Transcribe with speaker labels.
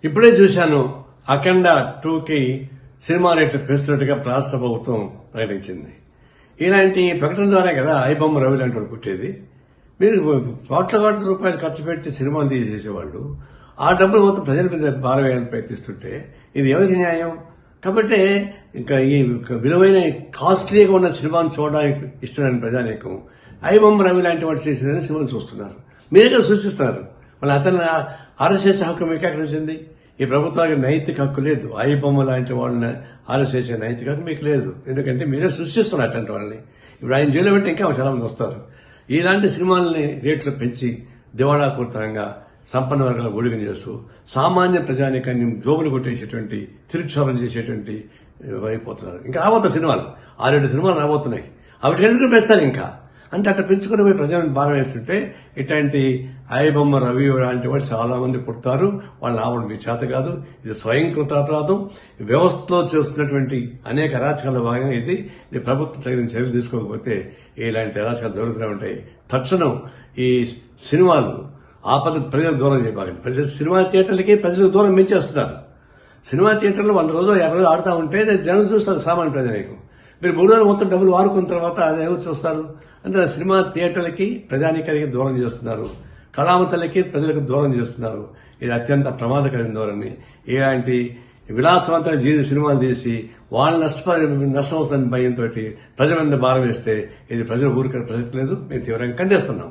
Speaker 1: ఇప్పుడే చూశాను అఖండ 2కి సినిమా రేట్లు పెంచుతున్నట్టుగా రాష్ట్ర ప్రభుత్వం ప్రకటించింది. ఇలాంటి ప్రకటన ద్వారా కదా ఐబొమ్మ రవి లాంటి వాళ్ళు పుట్టేది. మీరు కోట్ల రూపాయలు ఖర్చు పెట్టి సినిమాలు తీసేసేవాళ్ళు ఆ డబ్బులు మొత్తం ప్రజల మీద భారం వేయాలని ప్రయత్నిస్తుంటే ఇది ఎవరికి న్యాయం? కాబట్టి ఇంకా ఈ విలువైన కాస్ట్లీగా ఉన్న సినిమాను చూడడానికి ఇష్టమైన ప్రజానీకం ఐబొమ్మ రవి లాంటి వాడు చేసిన సినిమాలు చూస్తున్నారు. మీరుగా సూచిస్తున్నారు. మళ్ళీ అతను అరెస్ట్ చేసే హక్కు మీకు ఎక్కడ వచ్చింది? ఈ ప్రభుత్వానికి నైతిక హక్కు లేదు. ఐబొమ్మ లాంటి వాళ్ళని అరెస్ట్ చేసే నైతిక హక్కు మీకు లేదు. ఎందుకంటే మీరే సృష్టిస్తున్నారు అట్లాంటి వాళ్ళని. ఇప్పుడు ఆయన జైల్లో పెట్టి ఇంకా చాలా మంది వస్తారు. ఇలాంటి సినిమాలని రేట్లు పెంచి దివాళాకూర్తంగా సంపన్న వర్గాల ఊడిగం చేస్తూ సామాన్య ప్రజానికాన్ని జోబులు కొట్టేసేటువంటి తిరుక్షోభం చేసేటువంటి అయిపోతున్నారు. ఇంకా రాబోతున్న సినిమాలు 6-7 సినిమాలు రాబోతున్నాయి. అవి ఎందుకు పెంచుతారు ఇంకా అంటే అట్లా పెంచుకుని పోయి ప్రజలను భారం వేస్తుంటే ఇట్లాంటి ఐబొమ్మ రవి లాంటి వాడు చాలా మంది పుడతారు. వాళ్ళు రావడం మీ చేత కాదు. ఇది స్వయంకృత అపరాధం. వ్యవస్థలో చేస్తున్నటువంటి అనేక అరాచకాల భాగంగా ఇది ప్రభుత్వం తగిన చర్యలు తీసుకోకపోతే ఇలాంటి అరాచకాలు జరుగుతూనే ఉంటాయి. తక్షణం ఈ సినిమాలు ఆ పద్ధతి ప్రజలకు దూరం చేయబాకండి. ప్రజలు సినిమా థియేటర్లకి ప్రజలకు దూరం పెంచేస్తున్నారు. సినిమా థియేటర్లు 100 రోజులు 50 రోజులు ఆడుతూ ఉంటే జనం చూస్తారు. సామాన్య ప్రజలకు మీరు 3 రోజులు మొత్తం డబ్బులు వాడుకున్న తర్వాత అది ఎవరు చూస్తారు? అంటే సినిమా థియేటర్లకి ప్రజానీకానికి దూరం చేస్తున్నారు. కళామతలకి ప్రజలకు దూరం చేస్తున్నారు. ఇది అత్యంత ప్రమాదకరమైన ధోరణి. ఇలాంటి విలాసవంతమైన సినిమాలు తీసి వాళ్ళు నష్టం అవుతున్న భయంతో ప్రజల మీద భారం వేస్తే ఇది ప్రజలు ఊరికే ప్రసక్తి లేదు. మేము తీవ్రంగా ఖండిస్తున్నాం.